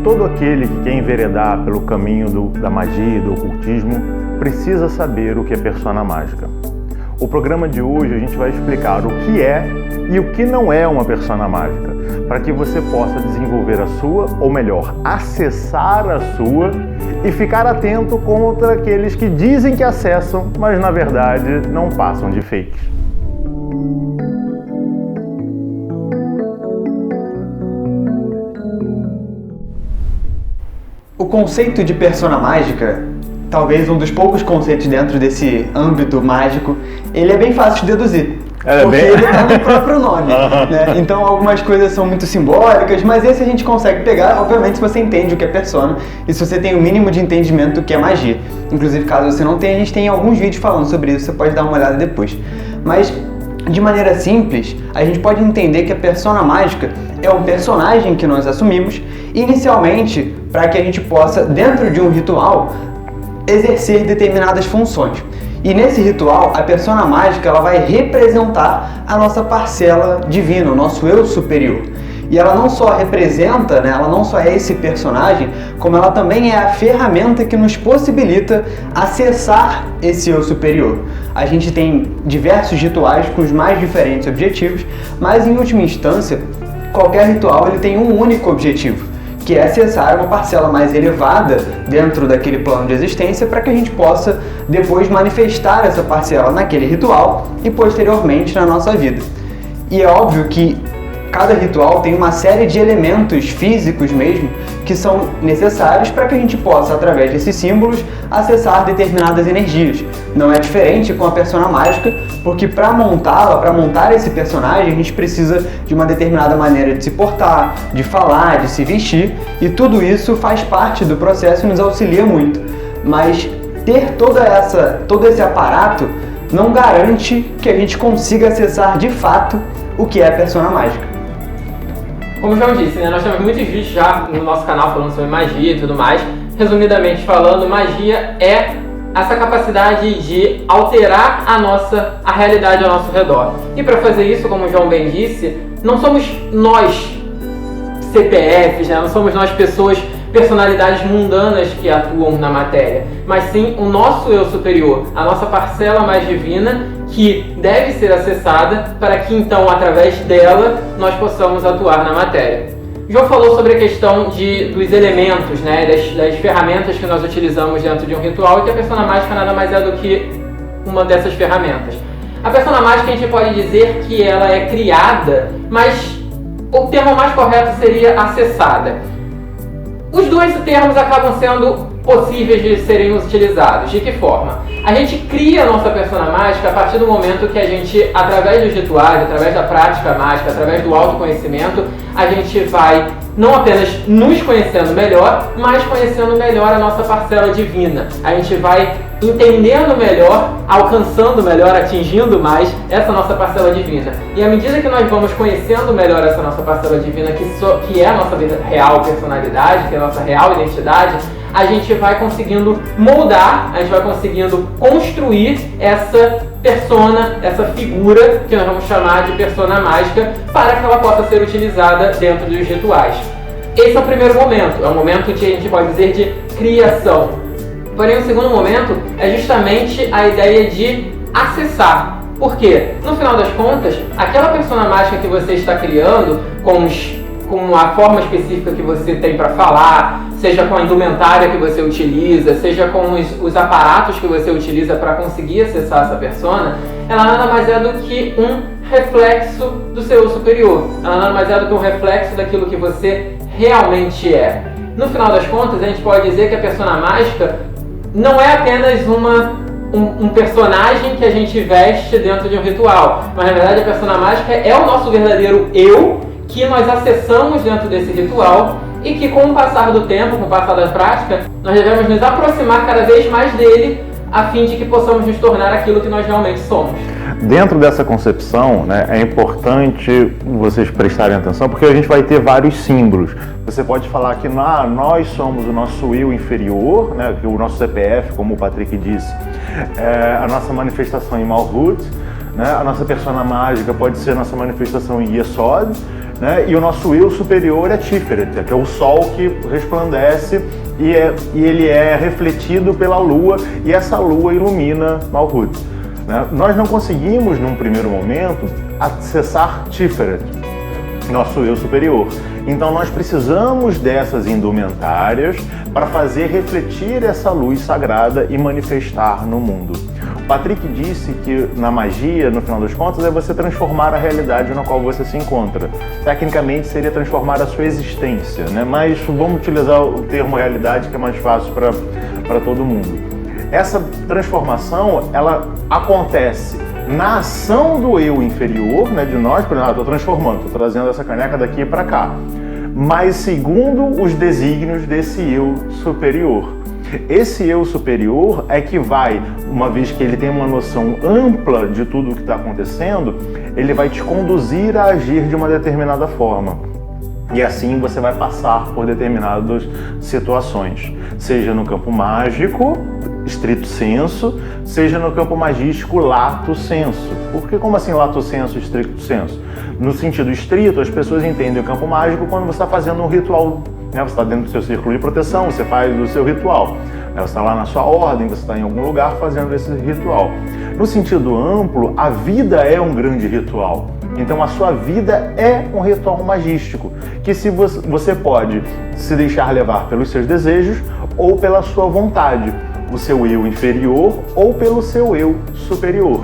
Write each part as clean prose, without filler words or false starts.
todo aquele que quer enveredar pelo caminho da magia e do ocultismo precisa saber o que é persona mágica. O programa de hoje a gente vai explicar o que é e o que não é uma persona mágica, para que você possa desenvolver a sua, ou melhor, acessar a sua e ficar atento contra aqueles que dizem que acessam, mas na verdade não passam de fakes. O conceito de persona mágica, talvez um dos poucos conceitos dentro desse âmbito mágico, ele é bem fácil de deduzir. Porque ele está no próprio nome, né? Então algumas coisas são muito simbólicas, mas esse a gente consegue pegar, obviamente, se você entende o que é persona e se você tem o mínimo de entendimento do que é magia. Inclusive, caso você não tenha, a gente tem alguns vídeos falando sobre isso, você pode dar uma olhada depois. Mas, de maneira simples, a gente pode entender que a persona mágica é um personagem que nós assumimos, inicialmente, para que a gente possa, dentro de um ritual, exercer determinadas funções. E nesse ritual, a persona mágica ela vai representar a nossa parcela divina, o nosso eu superior. E ela não só representa, né, ela não só é esse personagem, como ela também é a ferramenta que nos possibilita acessar esse eu superior. A gente tem diversos rituais com os mais diferentes objetivos, mas em última instância, qualquer ritual ele tem um único objetivo, que é acessar uma parcela mais elevada dentro daquele plano de existência para que a gente possa depois manifestar essa parcela naquele ritual e posteriormente na nossa vida. E é óbvio que cada ritual tem uma série de elementos físicos mesmo que são necessários para que a gente possa, através desses símbolos, acessar determinadas energias. Não é diferente com a persona mágica, porque para montá-la, para montar esse personagem, a gente precisa de uma determinada maneira de se portar, de falar, de se vestir, e tudo isso faz parte do processo e nos auxilia muito. Mas ter todo esse aparato não garante que a gente consiga acessar de fato o que é a persona mágica. Como o João disse, né, nós temos muitos vídeos já no nosso canal falando sobre magia e tudo mais. Resumidamente falando, magia é essa capacidade de alterar a realidade ao nosso redor. E para fazer isso, como o João bem disse, não somos nós CPFs, né, não somos nós pessoas, personalidades mundanas que atuam na matéria, mas sim o nosso eu superior, a nossa parcela mais divina, que deve ser acessada para que então, através dela, nós possamos atuar na matéria. O João falou sobre a questão dos elementos, né, das ferramentas que nós utilizamos dentro de um ritual, e que a persona mágica nada mais é do que uma dessas ferramentas. A persona mágica a gente pode dizer que ela é criada, mas o termo mais correto seria acessada. Os dois termos acabam sendo possíveis de serem utilizados. De que forma? A gente cria a nossa persona mágica a partir do momento que a gente, através dos rituais, através da prática mágica, através do autoconhecimento, a gente vai não apenas nos conhecendo melhor, mas conhecendo melhor a nossa parcela divina. A gente vai entendendo melhor, alcançando melhor, atingindo mais essa nossa parcela divina. E à medida que nós vamos conhecendo melhor essa nossa parcela divina, que é a nossa real personalidade, que é a nossa real identidade, a gente vai conseguindo moldar, a gente vai conseguindo construir essa persona, essa figura que nós vamos chamar de persona mágica, para que ela possa ser utilizada dentro dos rituais. Esse é o primeiro momento, é um momento que a gente pode dizer de criação. Porém, o segundo momento é justamente a ideia de acessar. Por quê? No final das contas, aquela persona mágica que você está criando, com a forma específica que você tem para falar, seja com a indumentária que você utiliza, seja com os aparatos que você utiliza para conseguir acessar essa persona, ela nada mais é do que um reflexo do seu eu superior. Ela nada mais é do que um reflexo daquilo que você realmente é. No final das contas, a gente pode dizer que a persona mágica não é apenas um personagem que a gente veste dentro de um ritual, mas na verdade a persona mágica é o nosso verdadeiro eu, que nós acessamos dentro desse ritual e que, com o passar do tempo, com o passar da prática, nós devemos nos aproximar cada vez mais dele, a fim de que possamos nos tornar aquilo que nós realmente somos. Dentro dessa concepção, né, é importante vocês prestarem atenção, porque a gente vai ter vários símbolos. Você pode falar que nós somos o nosso eu inferior, né, que o nosso CPF, como o Patrick disse, é a nossa manifestação em Malhut, né, a nossa persona mágica pode ser a nossa manifestação em Yesod, né? E o nosso eu superior é Tiferet, que é o sol que resplandece e ele é refletido pela lua, e essa lua ilumina Malhut, né? Nós não conseguimos, num primeiro momento, acessar Tiferet, nosso eu superior. Então nós precisamos dessas indumentárias para fazer refletir essa luz sagrada e manifestar no mundo. O Patrick disse que na magia, no final das contas, é você transformar a realidade na qual você se encontra. Tecnicamente seria transformar a sua existência, né? Mas vamos utilizar o termo realidade, que é mais fácil para todo mundo. Essa transformação, ela acontece na ação do eu inferior, né, de nós. Por exemplo, estou transformando, estou trazendo essa caneca daqui para cá, mas segundo os desígnios desse eu superior. Esse eu superior é que vai, uma vez que ele tem uma noção ampla de tudo o que está acontecendo, ele vai te conduzir a agir de uma determinada forma. E assim você vai passar por determinadas situações, seja no campo mágico, estrito senso, seja no campo magístico, lato sensu. Porque como assim lato sensu, estricto sensu? No sentido estrito, as pessoas entendem o campo mágico quando você está fazendo um ritual, né? Você está dentro do seu círculo de proteção, você faz o seu ritual, né? Você está lá na sua ordem, você está em algum lugar fazendo esse ritual. No sentido amplo, a vida é um grande ritual. Então a sua vida é um ritual magístico, que se você pode se deixar levar pelos seus desejos ou pela sua vontade, o seu eu inferior ou pelo seu eu superior.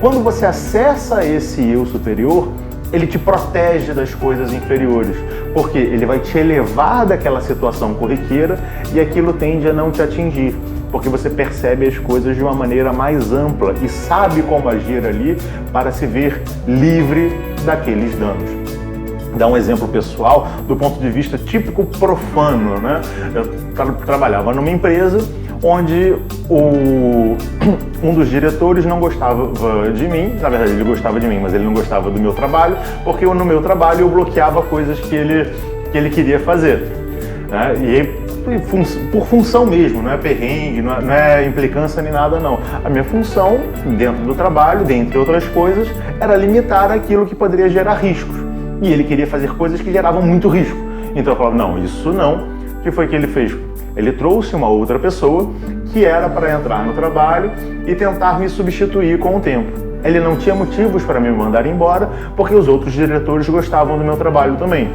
Quando você acessa esse eu superior, ele te protege das coisas inferiores, porque ele vai te elevar daquela situação corriqueira e aquilo tende a não te atingir, porque você percebe as coisas de uma maneira mais ampla e sabe como agir ali para se ver livre daqueles danos. Dar um exemplo pessoal do ponto de vista típico profano, né? Eu trabalhava numa empresa onde um dos diretores não gostava de mim. Na verdade, ele gostava de mim, mas ele não gostava do meu trabalho, porque no meu trabalho eu bloqueava coisas que ele queria fazer, né? E por função mesmo, não é perrengue, não é implicância nem nada, não. A minha função dentro do trabalho, dentre outras coisas, era limitar aquilo que poderia gerar riscos. E ele queria fazer coisas que geravam muito risco. Então eu falava, não, isso não. O que foi que ele fez? Ele trouxe uma outra pessoa que era para entrar no trabalho e tentar me substituir com o tempo. Ele não tinha motivos para me mandar embora, porque os outros diretores gostavam do meu trabalho também.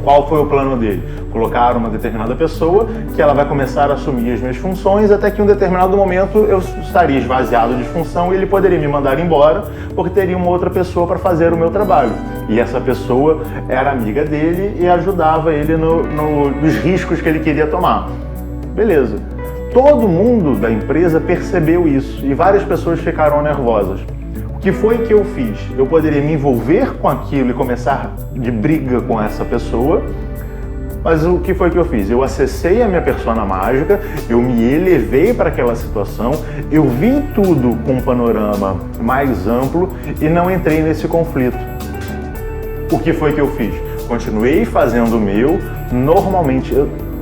Qual foi o plano dele? Colocar uma determinada pessoa que ela vai começar a assumir as minhas funções até que em um determinado momento eu estaria esvaziado de função e ele poderia me mandar embora porque teria uma outra pessoa para fazer o meu trabalho. E essa pessoa era amiga dele e ajudava ele nos riscos que ele queria tomar. Beleza. Todo mundo da empresa percebeu isso e várias pessoas ficaram nervosas. O que foi que eu fiz? Eu poderia me envolver com aquilo e começar de briga com essa pessoa, mas o que foi que eu fiz? Eu acessei a minha persona mágica, eu me elevei para aquela situação, eu vi tudo com um panorama mais amplo e não entrei nesse conflito. O que foi que eu fiz? Continuei fazendo o meu, normalmente,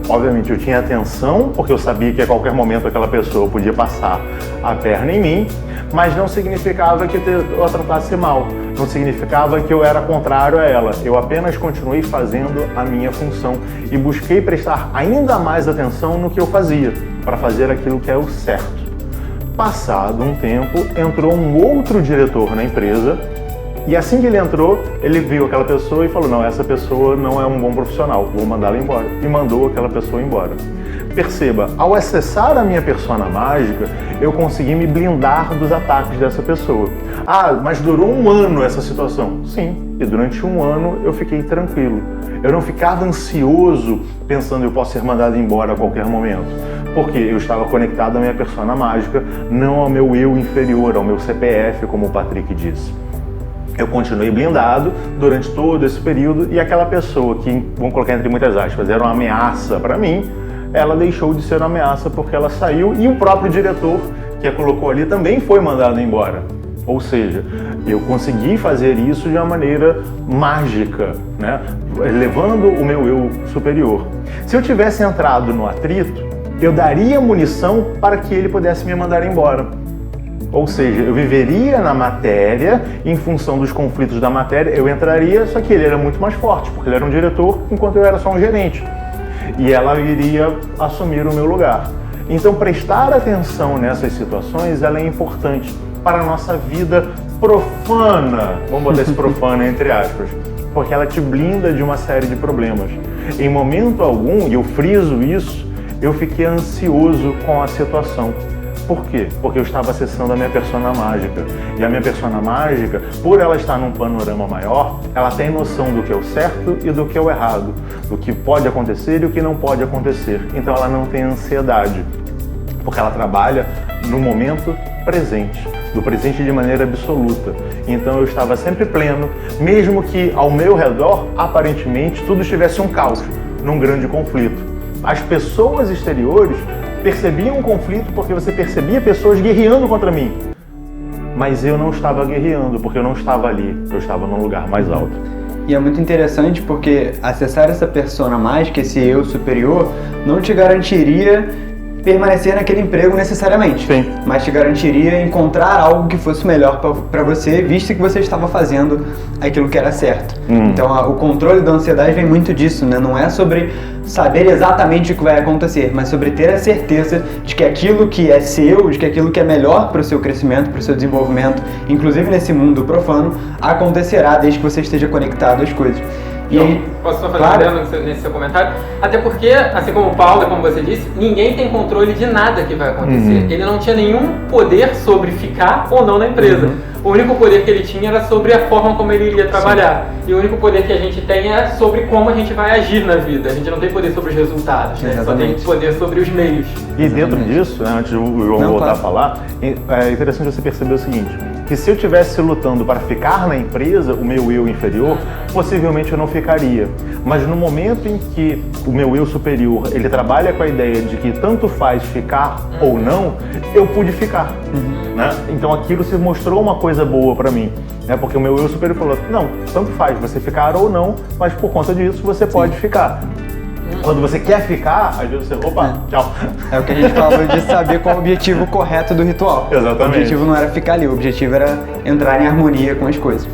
obviamente eu tinha atenção, porque eu sabia que a qualquer momento aquela pessoa podia passar a perna em mim, mas não significava que eu a tratasse mal, não significava que eu era contrário a ela. Eu apenas continuei fazendo a minha função e busquei prestar ainda mais atenção no que eu fazia, para fazer aquilo que é o certo. Passado um tempo, entrou um outro diretor na empresa e assim que ele entrou, ele viu aquela pessoa e falou, não, essa pessoa não é um bom profissional, vou mandá-la embora. E mandou aquela pessoa embora. Perceba, ao acessar a minha persona mágica, eu consegui me blindar dos ataques dessa pessoa. Ah, mas durou um ano essa situação? Sim, e durante um ano eu fiquei tranquilo. Eu não ficava ansioso pensando eu posso ser mandado embora a qualquer momento, porque eu estava conectado à minha persona mágica, não ao meu eu inferior, ao meu CPF, como o Patrick disse. Eu continuei blindado durante todo esse período e aquela pessoa que, vamos colocar entre muitas aspas, era uma ameaça para mim, ela deixou de ser uma ameaça porque ela saiu e o próprio diretor que a colocou ali também foi mandado embora. Ou seja, eu consegui fazer isso de uma maneira mágica, né? Levando o meu eu superior. Se eu tivesse entrado no atrito, eu daria munição para que ele pudesse me mandar embora. Ou seja, eu viveria na matéria, em função dos conflitos da matéria, eu entraria, só que ele era muito mais forte, porque ele era um diretor, enquanto eu era só um gerente. E ela iria assumir o meu lugar. Então, prestar atenção nessas situações, ela é importante para a nossa vida profana. Vamos botar esse profana entre aspas. Porque ela te blinda de uma série de problemas. Em momento algum, e eu friso isso, eu fiquei ansioso com a situação. Por quê? Porque eu estava acessando a minha persona mágica. E a minha persona mágica, por ela estar num panorama maior, ela tem noção do que é o certo e do que é o errado, do que pode acontecer e o que não pode acontecer. Então ela não tem ansiedade, porque ela trabalha no momento presente, do presente de maneira absoluta. Então eu estava sempre pleno, mesmo que ao meu redor, aparentemente, tudo estivesse um caos, num grande conflito. As pessoas exteriores percebiam um conflito porque você percebia pessoas guerreando contra mim. Mas eu não estava guerreando, porque eu não estava ali, eu estava num lugar mais alto. E é muito interessante porque acessar essa persona mágica, esse eu superior, não te garantiria permanecer naquele emprego necessariamente. Sim. Mas te garantiria encontrar algo que fosse melhor para você, visto que você estava fazendo aquilo que era certo. Então o controle da ansiedade vem muito disso, né? Não é sobre saber exatamente o que vai acontecer, mas sobre ter a certeza de que aquilo que é seu, de que aquilo que é melhor para o seu crescimento, para o seu desenvolvimento, inclusive nesse mundo profano, acontecerá desde que você esteja conectado às coisas. E aí, posso só fazer um adendo nesse seu comentário? Até porque, assim como o Paulo, como você disse, ninguém tem controle de nada que vai acontecer. Ele não tinha nenhum poder sobre ficar ou não na empresa. O único poder que ele tinha era sobre a forma como ele iria trabalhar. Sim. E o único poder que a gente tem é sobre como a gente vai agir na vida. A gente não tem poder sobre os resultados, né? Só tem poder sobre os meios. E dentro disso, né, antes de eu voltar a falar, é interessante você perceber o seguinte, que se eu estivesse lutando para ficar na empresa, o meu eu inferior, possivelmente eu não ficaria. Mas no momento em que o meu eu superior, ele trabalha com a ideia de que tanto faz ficar ou não, eu pude ficar. Né? Então aquilo se mostrou uma coisa boa para mim, né? Porque o meu eu superior falou, não, tanto faz você ficar ou não, mas por conta disso você pode ficar. Quando você quer ficar, às vezes você, opa, tchau. É o que a gente falou de saber qual é o objetivo correto do ritual. Exatamente. O objetivo não era ficar ali, o objetivo era entrar em harmonia com as coisas.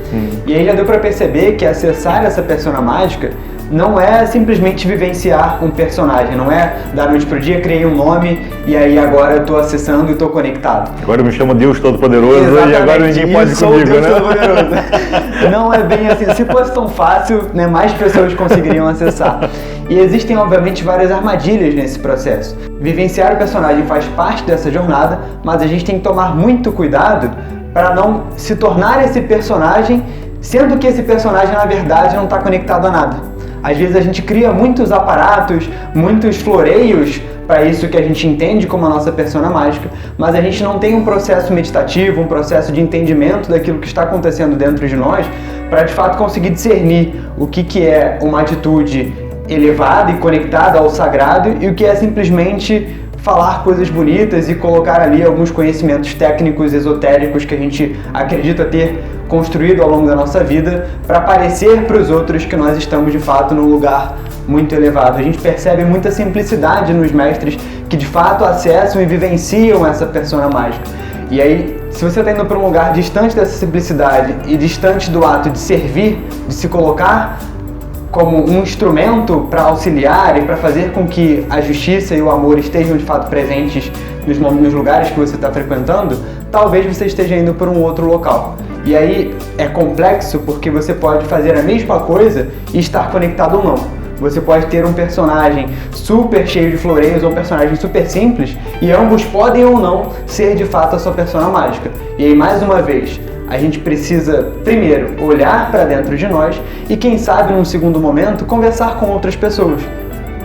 E aí já deu pra perceber que acessar essa persona mágica não é simplesmente vivenciar um personagem, não é da noite pro dia, criei um nome e aí agora eu tô acessando e tô conectado. Agora eu me chamo Deus Todo-Poderoso e agora ninguém pode comigo, Deus né? Todo-Poderoso. Não é bem assim, se fosse tão fácil, né, mais pessoas conseguiriam acessar. E existem, obviamente, várias armadilhas nesse processo. Vivenciar o personagem faz parte dessa jornada, mas a gente tem que tomar muito cuidado para não se tornar esse personagem, sendo que esse personagem, na verdade, não está conectado a nada. Às vezes a gente cria muitos aparatos, muitos floreios para isso que a gente entende como a nossa persona mágica, mas a gente não tem um processo meditativo, um processo de entendimento daquilo que está acontecendo dentro de nós, para de fato conseguir discernir o que é uma atitude elevada e conectada ao sagrado e o que é simplesmente falar coisas bonitas e colocar ali alguns conhecimentos técnicos, esotéricos que a gente acredita ter construído ao longo da nossa vida para parecer para os outros que nós estamos de fato num lugar muito elevado. A gente percebe muita simplicidade nos mestres que de fato acessam e vivenciam essa persona mágica. E aí, se você está indo para um lugar distante dessa simplicidade e distante do ato de servir, de se colocar como um instrumento para auxiliar e para fazer com que a justiça e o amor estejam de fato presentes nos lugares que você está frequentando, talvez você esteja indo para um outro local. E aí é complexo porque você pode fazer a mesma coisa e estar conectado ou não. Você pode ter um personagem super cheio de floreios ou um personagem super simples e ambos podem ou não ser de fato a sua persona mágica. E aí, mais uma vez, a gente precisa, primeiro, olhar para dentro de nós e, quem sabe, num segundo momento, conversar com outras pessoas.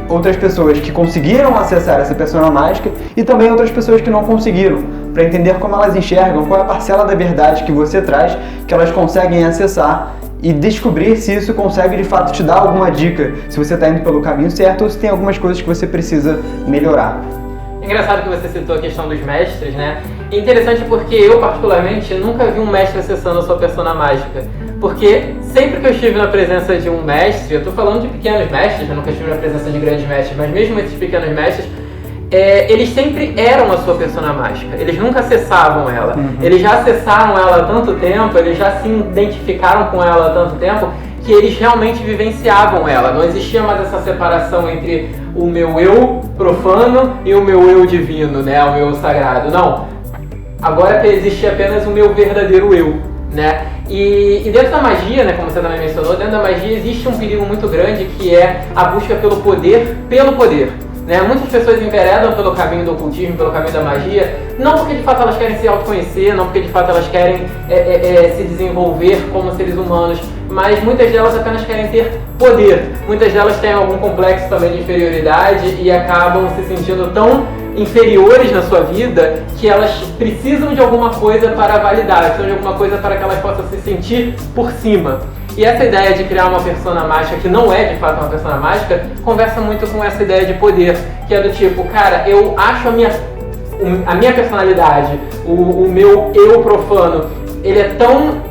Outras pessoas que conseguiram acessar essa persona mágica e também outras pessoas que não conseguiram, para entender como elas enxergam, qual é a parcela da verdade que você traz, que elas conseguem acessar e descobrir se isso consegue de fato te dar alguma dica, se você está indo pelo caminho certo ou se tem algumas coisas que você precisa melhorar. É engraçado que você citou a questão dos mestres, né? É interessante porque eu, particularmente, nunca vi um mestre acessando a sua persona mágica. Porque sempre que eu estive na presença de um mestre, eu tô falando de pequenos mestres, eu nunca estive na presença de grandes mestres, mas mesmo esses pequenos mestres, eles sempre eram a sua persona mágica, eles nunca acessavam ela. Eles já acessaram ela há tanto tempo, eles já se identificaram com ela há tanto tempo, que eles realmente vivenciavam ela. Não existia mais essa separação entre o meu eu profano e o meu eu divino, né? O meu eu sagrado. Não. Agora existia apenas o meu verdadeiro eu, né? E dentro da magia, né, como você também mencionou, dentro da magia existe um perigo muito grande, que é a busca pelo poder pelo poder. Né? Muitas pessoas enveredam pelo caminho do ocultismo, pelo caminho da magia, não porque de fato elas querem se autoconhecer, não porque de fato elas querem se desenvolver como seres humanos, mas muitas delas apenas querem ter poder. Muitas delas têm algum complexo também de inferioridade e acabam se sentindo tão inferiores na sua vida que elas precisam de alguma coisa para validar, precisam de alguma coisa para que elas possam se sentir por cima. E essa ideia de criar uma persona mágica, que não é de fato uma persona mágica, conversa muito com essa ideia de poder, que é do tipo, cara, eu acho a minha personalidade, o meu eu profano, ele é tão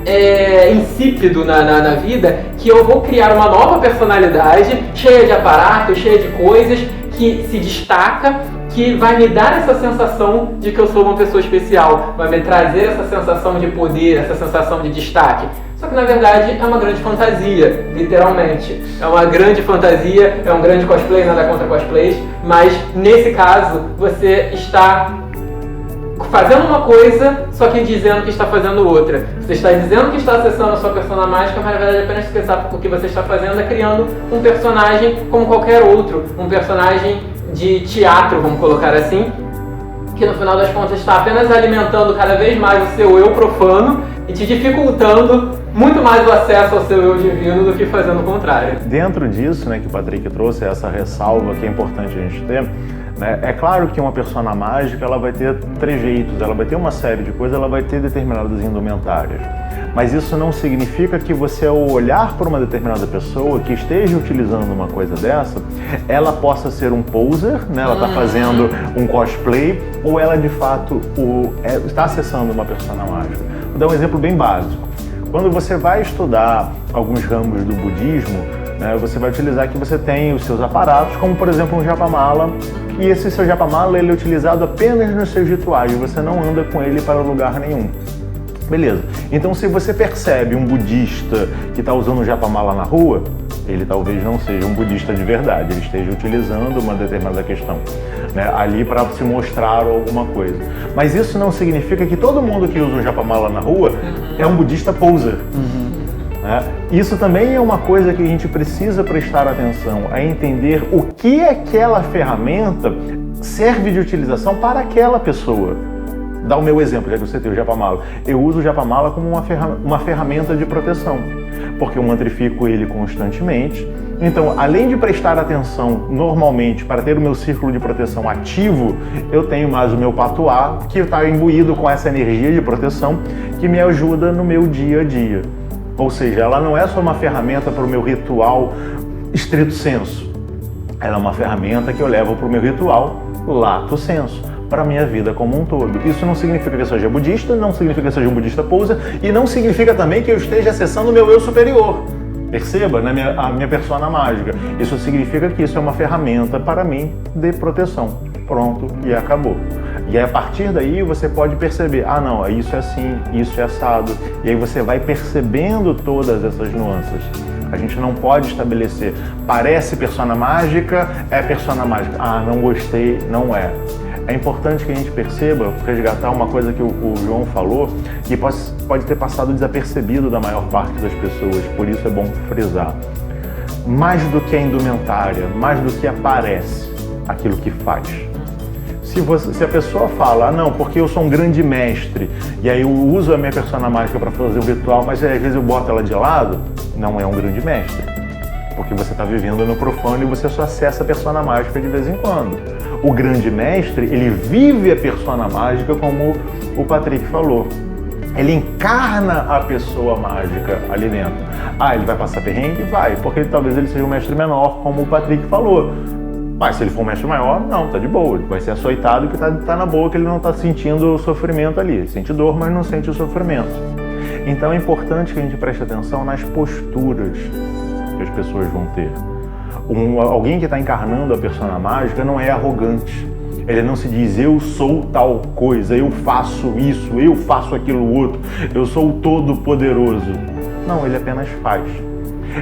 insípido na vida, que eu vou criar uma nova personalidade, cheia de aparatos, cheia de coisas, que se destaca, que vai me dar essa sensação de que eu sou uma pessoa especial, vai me trazer essa sensação de poder, essa sensação de destaque. Só que na verdade é uma grande fantasia, literalmente. É uma grande fantasia, é um grande cosplay, nada contra cosplays, mas nesse caso você está fazendo uma coisa, só que dizendo que está fazendo outra. Você está dizendo que está acessando a sua persona mágica, mas na verdade apenas o que você está fazendo é criando um personagem como qualquer outro, um personagem de teatro, vamos colocar assim, que no final das contas está apenas alimentando cada vez mais o seu eu profano e te dificultando muito mais o acesso ao seu eu divino do que fazendo o contrário. Dentro disso, né, que o Patrick trouxe, essa ressalva que é importante a gente ter, né, é claro que uma persona mágica ela vai ter trejeitos, ela vai ter uma série de coisas, ela vai ter determinadas indumentárias. Mas isso não significa que você, ao olhar para uma determinada pessoa que esteja utilizando uma coisa dessa, ela possa ser um poser, né? Ela está fazendo um cosplay, ou ela de fato está acessando uma persona mágica. Vou dar um exemplo bem básico. Quando você vai estudar alguns ramos do budismo, né, você vai utilizar que você tem os seus aparatos, como por exemplo um japamala, e esse seu japamala ele é utilizado apenas nos seus rituais, você não anda com ele para lugar nenhum. Beleza. Então, se você percebe um budista que está usando um japamala na rua, ele talvez não seja um budista de verdade, ele esteja utilizando uma determinada questão, né, ali para se mostrar alguma coisa. Mas isso não significa que todo mundo que usa um japamala na rua é um budista poser. Né? Isso também é uma coisa que a gente precisa prestar atenção, a entender o que aquela ferramenta serve de utilização para aquela pessoa. Dá o meu exemplo, já que você tem o japamala. Eu uso o japamala como uma ferramenta de proteção, porque eu mantrifico ele constantemente. Então, além de prestar atenção normalmente para ter o meu círculo de proteção ativo, eu tenho mais o meu patuá, que está imbuído com essa energia de proteção, que me ajuda no meu dia a dia. Ou seja, ela não é só uma ferramenta para o meu ritual estrito sensu. Ela é uma ferramenta que eu levo para o meu ritual lato sensu, para a minha vida como um todo. Isso não significa que eu seja budista, não significa que eu seja um budista poser, e não significa também que eu esteja acessando o meu eu superior. Perceba, né, a minha persona mágica. Isso significa que isso é uma ferramenta para mim de proteção. Pronto, e acabou. E aí, a partir daí você pode perceber, ah não, isso é assim, isso é assado. E aí você vai percebendo todas essas nuances. A gente não pode estabelecer, parece persona mágica, é persona mágica. Ah, não gostei, não é. É importante que a gente perceba, resgatar uma coisa que o João falou, que pode ter passado desapercebido da maior parte das pessoas, por isso é bom frisar. Mais do que a indumentária, mais do que aparece, aquilo que faz. Se a pessoa fala, ah não, porque eu sou um grande mestre, e aí eu uso a minha persona mágica para fazer o ritual, mas às vezes eu boto ela de lado, não é um grande mestre. Porque você está vivendo no profano e você só acessa a persona mágica de vez em quando. O grande mestre, ele vive a persona mágica como o Patrick falou. Ele encarna a pessoa mágica ali dentro. Ah, ele vai passar perrengue? Vai, porque talvez ele seja um mestre menor, como o Patrick falou. Mas se ele for um mestre maior, não, tá de boa. Ele vai ser açoitado que tá na boa, que ele não tá sentindo o sofrimento ali. Ele sente dor, mas não sente o sofrimento. Então é importante que a gente preste atenção nas posturas que as pessoas vão ter. Alguém que está encarnando a persona mágica não é arrogante. Ele não se diz eu sou tal coisa, eu faço isso, eu faço aquilo outro, eu sou o todo-poderoso. Não, ele apenas faz.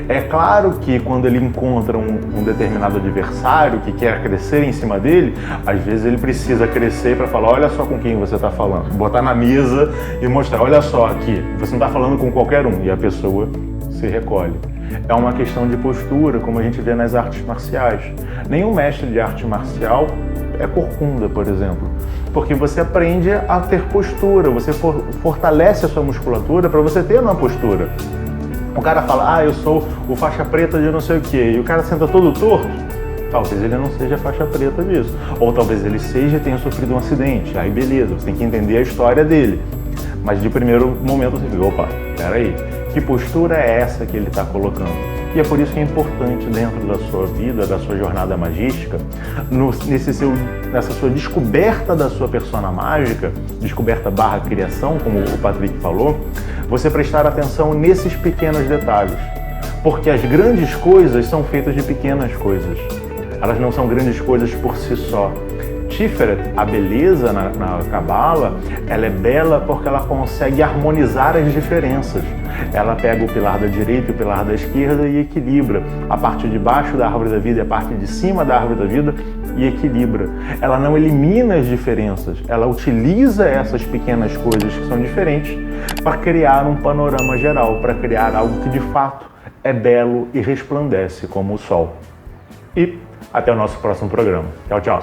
É claro que quando ele encontra um determinado adversário que quer crescer em cima dele, às vezes ele precisa crescer para falar, olha só com quem você está falando. Botar na mesa e mostrar, olha só aqui, você não está falando com qualquer um. E a pessoa se recolhe. É uma questão de postura, como a gente vê nas artes marciais. Nenhum mestre de arte marcial é corcunda, por exemplo. Porque você aprende a ter postura, você fortalece a sua musculatura para você ter uma postura. O cara fala, eu sou o faixa preta de não sei o quê, e o cara senta todo torto, talvez ele não seja faixa preta disso. Ou talvez ele seja e tenha sofrido um acidente, aí beleza, você tem que entender a história dele. Mas de primeiro momento você fica, opa, peraí, que postura é essa que ele está colocando? E é por isso que é importante dentro da sua vida, da sua jornada magística, nessa sua descoberta da sua persona mágica, descoberta / criação, como o Patrick falou, você prestar atenção nesses pequenos detalhes. Porque as grandes coisas são feitas de pequenas coisas. Elas não são grandes coisas por si só. Tiferet, a beleza na Cabala, ela é bela porque ela consegue harmonizar as diferenças. Ela pega o pilar da direita e o pilar da esquerda e equilibra a parte de baixo da árvore da vida e a parte de cima da árvore da vida e equilibra. Ela não elimina as diferenças, ela utiliza essas pequenas coisas que são diferentes para criar um panorama geral, para criar algo que de fato é belo e resplandece como o sol. E até o nosso próximo programa. Tchau, tchau.